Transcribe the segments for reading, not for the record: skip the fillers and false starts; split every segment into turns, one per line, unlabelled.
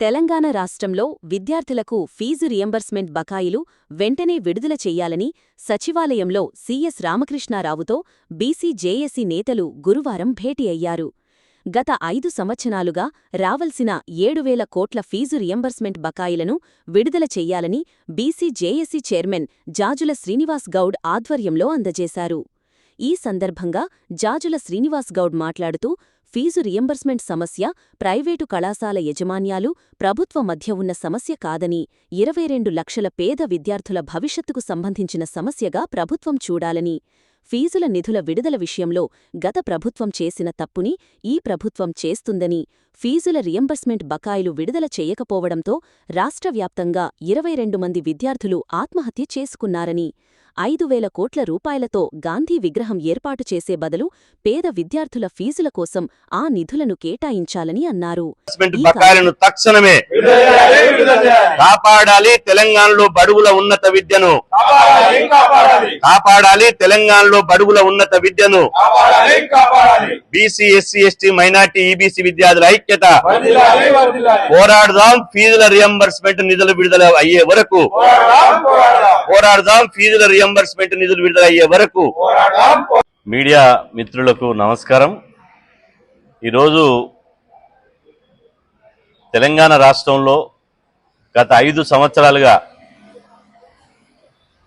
తెలంగాణ రాష్ట్రంలో విద్యార్థులకు fee reimbursement బకాయిలు వెంటనే విడుదల చెయ్యాలని సచివాలయంలో సీఎస్ రామకృష్ణారావుతో బీసీ జేఏసీ నేతలు గురువారం భేటీ అయ్యారు. గత 5 సంవత్సరాలుగా రావల్సిన 7,000 కోట్ల ఫీజు రియంబర్స్మెంట్ బకాయిలను విడుదల చెయ్యాలని BC JAC chairman Jajula Srinivas Goud ఆధ్వర్యంలో అందజేశారు. ఈ సందర్భంగా జాజుల శ్రీనివాస్ గౌడ్ మాట్లాడుతూ, ఫీజు రియంబర్స్మెంట్ సమస్య ప్రైవేటు కళాశాల యజమాన్యాలు, ప్రభుత్వ మధ్య ఉన్న సమస్య కాదని, 22 లక్షల పేద విద్యార్థుల భవిష్యత్తుకు సంబంధించిన సమస్యగా ప్రభుత్వం చూడాలని, ఫీజుల నిధుల విడుదల విషయంలో గత ప్రభుత్వం చేసిన తప్పుని ఈ ప్రభుత్వం చేస్తుందని, ఫీజుల రియంబర్స్మెంట్ బకాయిలు విడుదల చేయకపోవడంతో రాష్ట్ర వ్యాప్తంగా 22 మంది విద్యార్థులు ఆత్మహత్య చేసుకున్నారని, 5,000 కోట్ల రూపాయలతో గాంధీ విగ్రహం ఏర్పాటు చేసే బదులు పేద విద్యార్థుల ఫీజుల కోసం ఆ నిధులను కేటాయించాలని అన్నారు.
బకాయిలను తక్షణమే కాపాడాలి. తెలంగాణలో బడుగుల ఉన్నత విద్యను కాపాడాలి. తెలంగాణలో బడుగుల ఉన్నత విద్యను BC, SC, ST, minority, EBC విద్యార్థుల ఐక్యత. పోరాడదాం. ఫీజుల రియంబర్స్మెంట్ నిధులు విడుదల అయ్యే వరకు పోరాడదాం. ఫీజుల రియంబర్స్మెంట్ నిధులు విడుదల అయ్యే వరకు. మీడియా మిత్రులకు నమస్కారం. ఈరోజు తెలంగాణ రాష్ట్రంలో గత 5 సంవత్సరాలుగా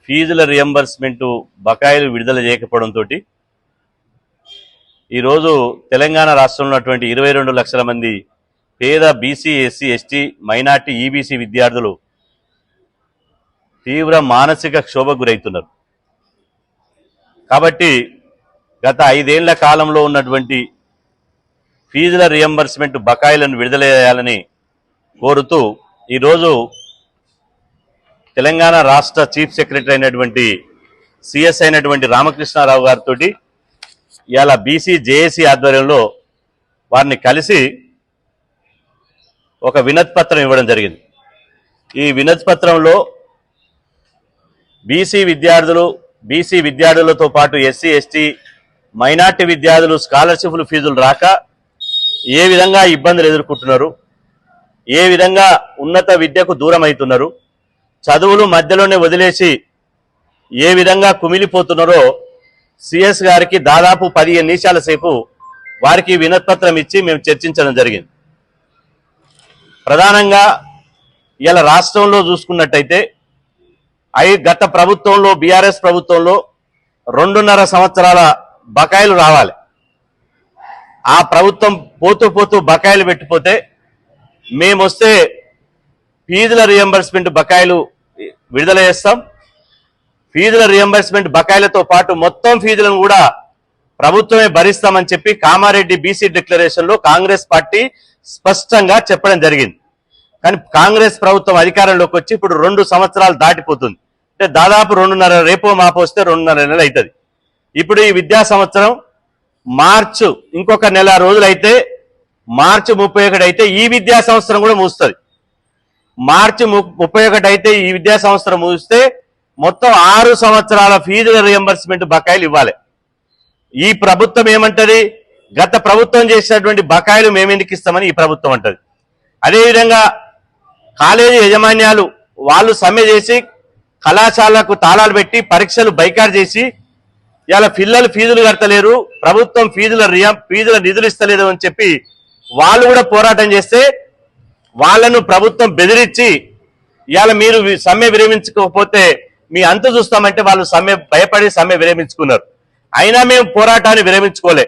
ఫీజుల రియంబర్స్మెంట్ బకాయిలు విడుదల చేయకపోవడంతో ఈరోజు తెలంగాణ రాష్ట్రంలో ఉన్నటువంటి 22 లక్షల మంది పేద BC, SC, ST, minority, EBC విద్యార్థులు తీవ్ర మానసిక క్షోభకు గురవుతున్నారు. కాబట్టి గత 5 ఏళ్ల కాలంలో ఉన్నటువంటి ఫీజుల రియంబర్స్మెంట్ బకాయిలను విడుదల చేయాలని కోరుతూ ఈరోజు తెలంగాణ రాష్ట్ర చీఫ్ సెక్రటరీ అయినటువంటి సిఎస్ అయినటువంటి రామకృష్ణారావు గారితో ఇవాళ బీసీ జేఏసీ ఆధ్వర్యంలో వారిని కలిసి ఒక వినతి పత్రం ఇవ్వడం జరిగింది. ఈ వినతి పత్రంలో బీసీ విద్యార్థులతో పాటు ఎస్సీ, ఎస్టీ, మైనార్టీ విద్యార్థులు స్కాలర్షిప్లు ఫీజులు రాక ఏ విధంగా ఇబ్బందులు ఎదుర్కొంటున్నారు, ఏ విధంగా ఉన్నత విద్యకు దూరం అవుతున్నారు, చదువులు మధ్యలోనే వదిలేసి ఏ విధంగా కుమిలిపోతున్నారో సిఎస్ గారికి దాదాపు 15 నిమిషాల సేపు వారికి వినతిపత్రం ఇచ్చి మేము చర్చించడం జరిగింది. ప్రధానంగా ఇలా రాష్ట్రంలో చూసుకున్నట్టయితే గత ప్రభుత్వంలో బీఆర్ఎస్ ప్రభుత్వంలో 2.5 సంవత్సరాల బకాయిలు రావాలి. ఆ ప్రభుత్వం పోతూ బకాయిలు పెట్టిపోతే మేమొస్తే ఫీజుల రియంబర్స్మెంట్ బకాయిలు విడుదల చేస్తాం. ఫీజుల రియంబర్స్మెంట్ బకాయిలతో పాటు మొత్తం ఫీజులను కూడా ప్రభుత్వమే భరిస్తామని చెప్పి కామారెడ్డి బీసీ డిక్లరేషన్లో కాంగ్రెస్ పార్టీ స్పష్టంగా చెప్పడం జరిగింది. కానీ కాంగ్రెస్ ప్రభుత్వం అధికారంలోకి వచ్చి ఇప్పుడు 2 సంవత్సరాలు దాటిపోతుంది. అంటే దాదాపు 2.5 రేపో మాపో వస్తే 2.5 నెలలు అవుతుంది. ఇప్పుడు ఈ విద్యా సంవత్సరం మార్చి ఇంకొక నెల రోజులైతే మార్చి 31 అయితే ఈ విద్యా సంవత్సరం కూడా ముగుస్తుంది. మార్చి 31 అయితే ఈ విద్యా సంవత్సరం ముగిస్తే మొత్తం 6 సంవత్సరాల ఫీజుల రియంబర్స్మెంట్ బకాయిలు ఇవ్వాలి. ఈ ప్రభుత్వం ఏమంటది, గత ప్రభుత్వం చేసినటువంటి బకాయిలు మేమెందుకు ఇస్తామని ఈ ప్రభుత్వం అంటది. అదేవిధంగా కాలేజీ యజమాన్యాలు వాళ్ళు సమ్మె చేసి కళాశాలకు తాళాలు పెట్టి పరీక్షలు బైకాట్ చేసి ఇలా పిల్లలు ఫీజులు కడతలేరు, ప్రభుత్వం ఫీజుల నిధులు ఇస్తలేదు అని చెప్పి వాళ్ళు కూడా పోరాటం చేస్తే వాళ్ళను ప్రభుత్వం బెదిరించి ఇవాళ మీరు సమ్మె విరమించుకోకపోతే మీ అంతు చూస్తామంటే వాళ్ళు భయపడి సమ్మె విరమించుకున్నారు. అయినా మేము పోరాటాన్ని విరమించుకోలే.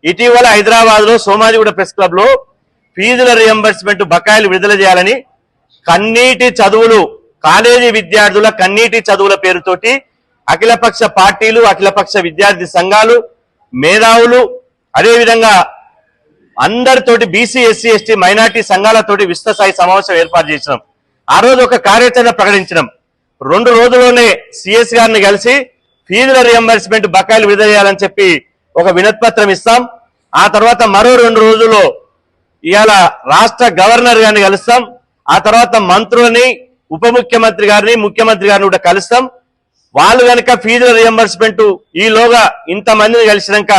ఇటీవల హైదరాబాద్లో సోమాజిగూడ ప్రెస్ క్లబ్ లో ఫీజుల రియంబర్స్మెంట్ బకాయిలు విడుదల చేయాలని కన్నీటి చదువులు, కాలేజీ విద్యార్థుల కన్నీటి చదువుల పేరుతోటి అఖిలపక్ష పార్టీలు, అఖిలపక్ష విద్యార్థి సంఘాలు, మేధావులు, అదేవిధంగా అందరితోటి బీసీ, ఎస్సీ, ఎస్టీ, మైనార్టీ సంఘాలతోటి విస్తృతస్థాయి సమావేశం ఏర్పాటు చేసినాం. ఆ రోజు ఒక కార్యాచరణ ప్రకటించినాం. 2 రోజుల్లోనే సిఎస్ గారిని కలిసి ఫీజుల రియంబర్స్మెంట్ బకాయిలు విడుదల చేయాలని చెప్పి ఒక వినతిపత్రం ఇస్తాం. ఆ తర్వాత మరో 2 రోజుల్లో ఇవాళ రాష్ట్ర గవర్నర్ గారిని కలుస్తాం. ఆ తర్వాత మంత్రులని, ఉప ముఖ్యమంత్రి గారిని, ముఖ్యమంత్రి గారిని కూడా కలుస్తాం. వాళ్ళు కనుక ఫీజుల రియంబర్స్మెంట్ ఈలోగా ఇంతమందిని కలిసినాక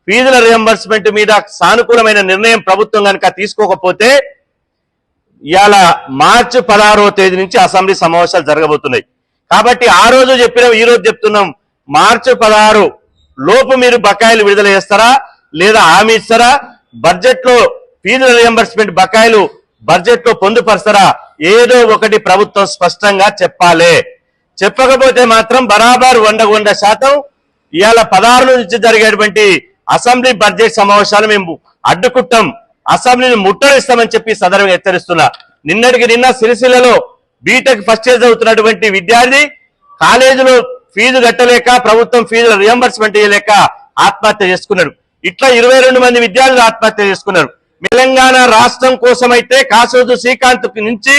ఫీజుల రియంబర్స్మెంట్ మీద సానుకూలమైన నిర్ణయం ప్రభుత్వం కనుక తీసుకోకపోతే ఇవాళ మార్చి 16వ తేదీ నుంచి అసెంబ్లీ సమావేశాలు జరగబోతున్నాయి. కాబట్టి ఆ రోజు చెప్పినాం, ఈ రోజు చెప్తున్నాం, మార్చి 16 లోపు మీరు బకాయిలు విడుదల చేస్తారా లేదా హామీ ఇస్తారా? బడ్జెట్ లో ఫీజుల రియంబర్స్మెంట్ బకాయిలు బడ్జెట్ లో పొందుపరుస్తారా? ఏదో ఒకటి ప్రభుత్వం స్పష్టంగా చెప్పాలి. చెప్పకపోతే మాత్రం బరాబర్ 100% ఇవాళ 16 నుంచి జరిగేటువంటి అసెంబ్లీ బడ్జెట్ సమావేశాలు మేము అడ్డుకుంటాం, అసెంబ్లీని ముట్టడిస్తామని చెప్పి సదరంగా హెచ్చరిస్తున్నా. నిన్నటికి నిన్న సిరిసిల్లలో బీటెక్ ఫస్ట్ ఇయర్ చదువుతున్నటువంటి విద్యార్థి కాలేజీలో ఫీజు కట్టలేక ప్రభుత్వం ఫీజుల రియంబర్స్మెంట్ చేయలేక ఆత్మహత్య చేసుకున్నాడు. ఇట్లా 22 మంది విద్యార్థులు ఆత్మహత్య చేసుకున్నారు. తెలంగాణ రాష్ట్రం కోసమైతే కాసోజు శ్రీకాంత్ నుంచి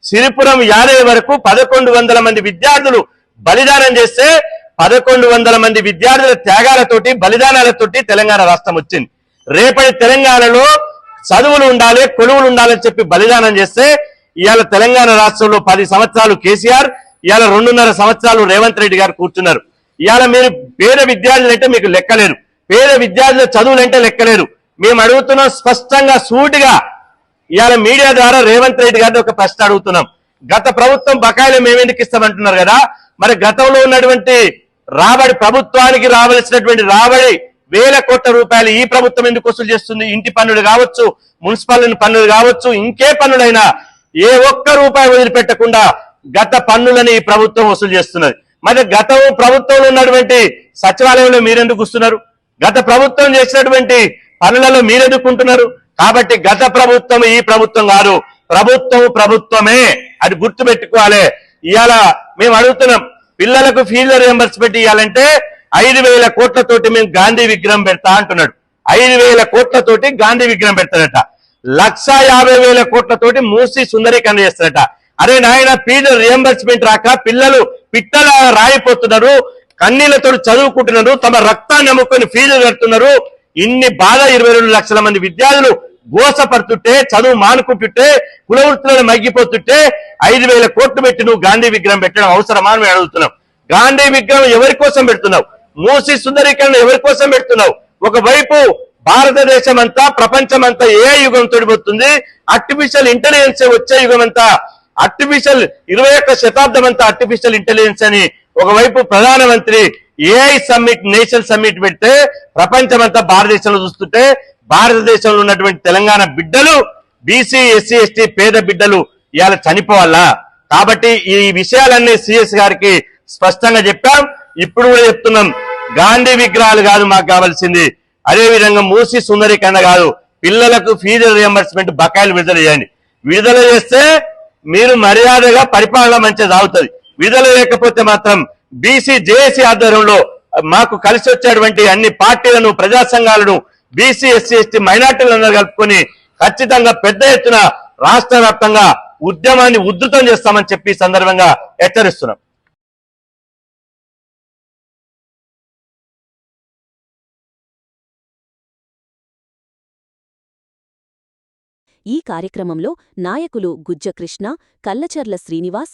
సిరిపురం యాదవ్ వరకు 1100 మంది విద్యార్థులు బలిదానం చేస్తే 1100 మంది విద్యార్థుల త్యాగాలతోటి బలిదానాలతోటి తెలంగాణ రాష్ట్రం వచ్చింది. రేపటి తెలంగాణలో చదువులు ఉండాలి, కొలువులు ఉండాలని చెప్పి బలిదానం చేస్తే ఇవాళ తెలంగాణ రాష్ట్రంలో 10 సంవత్సరాలు కేసీఆర్, ఇవాళ 2.5 సంవత్సరాలు రేవంత్ రెడ్డి గారు కూర్చున్నారు. ఇవాళ మీరు పేద విద్యార్థులు అంటే మీకు లెక్కలేరు, పేద విద్యార్థుల చదువులంటే లెక్కలేరు. మేము అడుగుతున్నాం స్పష్టంగా సూటిగా, ఇవాళ మీడియా ద్వారా రేవంత్ రెడ్డి గారిని ఒక ప్రశ్న అడుగుతున్నాం. గత ప్రభుత్వం బకాయిలు మేమెందుకు ఇస్తామంటున్నారు కదా, మరి గతంలో ఉన్నటువంటి రాబడి, ప్రభుత్వానికి రావాల్సినటువంటి రాబడి 1000 కోట్ల రూపాయలు ఈ ప్రభుత్వం ఎందుకు వసూలు చేస్తుంది? ఇంటి పన్నులు కావచ్చు, మున్సిపల్ పన్నులు కావచ్చు, ఇంకే పన్నులైనా ఏ ఒక్క రూపాయి వదిలిపెట్టకుండా గత పన్నులని ఈ ప్రభుత్వం వసూలు చేస్తున్నది. మరి గత ప్రభుత్వంలో ఉన్నటువంటి సచివాలయంలో మీరెందుకు వస్తున్నారు? గత ప్రభుత్వం చేసినటువంటి పనులలో మీరెదుకుంటున్నారు? కాబట్టి గత ప్రభుత్వం ఈ ప్రభుత్వం కాదు, ప్రభుత్వమే, అది గుర్తు పెట్టుకోవాలి. ఇవాళ మేము అడుగుతున్నాం, పిల్లలకు ఫీజుల రియంబర్స్మెంట్ ఇవ్వాలంటే 5,000 కోట్లతోటి మేము గాంధీ విగ్రహం పెడతా అంటున్నాడు. 5,000 కోట్లతోటి గాంధీ విగ్రహం పెడతాడట. 1,50,000 కోట్లతోటి మూసి సుందరీకరణ చేస్తాడట. అరే నాయన, ఫీజుల రియంబర్స్మెంట్ రాక పిల్లలు పిట్టల రాయిపోతున్నారు, కన్నీళ్లతో చదువుకుంటున్నారు, తమ రక్తాన్ని అమ్ముకొని ఫీజులు కడుతున్నారు. ఇన్ని బాధ 22 లక్షల మంది విద్యార్థులు గోసపడుతుంటే, చదువు మానుకుంటుంటే, కులవృత్తులను మగ్గిపోతుంటే 5,000 కోట్లు పెట్టి నువ్వు గాంధీ విగ్రహం పెట్టడం అవసరమా అని మేము అడుగుతున్నాం. గాంధీ విగ్రహం ఎవరి కోసం పెడుతున్నావు? మూసి సుందరీకరణ ఎవరి కోసం పెడుతున్నావు? ఒకవైపు భారతదేశం అంతా, ప్రపంచం అంతా ఏ యుగం తోడిపోతుంది, ఆర్టిఫిషియల్ ఇంటెలిజెన్స్ వచ్చే యుగం అంతా, ఆర్టిఫిషియల్ 21వ శతాబ్దం అంతా ఆర్టిఫిషియల్ ఇంటెలిజెన్స్ అని ఒకవైపు ప్రధానమంత్రి ఏఐ సమ్మిట్, నేషనల్ సమ్మిట్ పెడితే ప్రపంచం అంతా భారతదేశంలో చూస్తుంటే, భారతదేశంలో ఉన్నటువంటి తెలంగాణ బిడ్డలు, బీసీ, ఎస్సీ, ఎస్టీ పేద బిడ్డలు ఇవాళ చనిపోవాలా? కాబట్టి ఈ విషయాలన్నీ సిఎస్ గారికి స్పష్టంగా చెప్పాం. ఇప్పుడు కూడా చెప్తున్నాం, గాంధీ విగ్రహాలు కాదు మాకు కావాల్సింది, అదే విధంగా మూసి సుందరీకరణ కాదు, పిల్లలకు ఫీజు రియంబర్స్మెంట్ బకాయిలు విడుదల చేయండి. విడుదల చేస్తే మీరు మర్యాదగా పరిపాలన మంచిగా సాగుతుంది. విడుదల లేకపోతే మాత్రం బీసీ జేఏసీ ఆధ్వర్యంలో మాకు కలిసి వచ్చేటువంటి అన్ని పార్టీలను, ప్రజా సంఘాలను, బీసీ, ఎస్సీ, ఎస్టీ మైనార్టీలను కలుపుకొని ఖచ్చితంగా పెద్ద ఎత్తున రాష్ట్ర వ్యాప్తంగా ఉద్యమాన్ని ఉధృతం చేస్తామని చెప్పి సందర్భంగా హెచ్చరిస్తున్నాం.
ఈ కార్యక్రమంలో నాయకులు గుజ్జకృష్ణ, కల్లచర్ల శ్రీనివాస్,